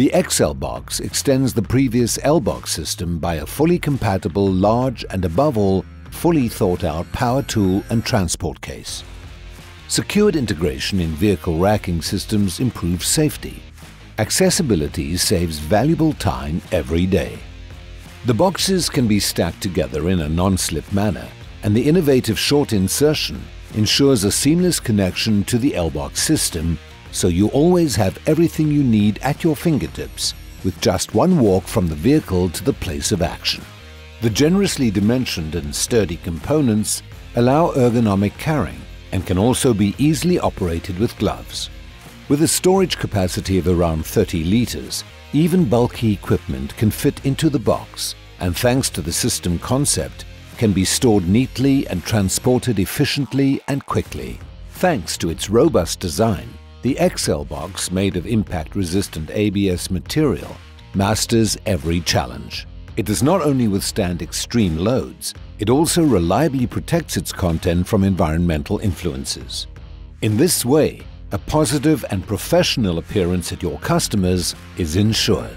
The XL-BOXX extends the previous L-BOXX system by a fully compatible, large and above all, fully thought-out power tool and transport case. Secured integration in vehicle racking systems improves safety. Accessibility saves valuable time every day. The boxes can be stacked together in a non-slip manner, and the innovative short insertion ensures a seamless connection to the L-BOXX system, so you always have everything you need at your fingertips with just one walk from the vehicle to the place of action. The generously dimensioned and sturdy components allow ergonomic carrying and can also be easily operated with gloves. With a storage capacity of around 30 liters, even bulky equipment can fit into the box, and thanks to the system concept, can be stored neatly and transported efficiently and quickly. Thanks to its robust design, the XL-BOXX, made of impact-resistant ABS material, masters every challenge. It does not only withstand extreme loads, it also reliably protects its content from environmental influences. In this way, a positive and professional appearance at your customers is ensured.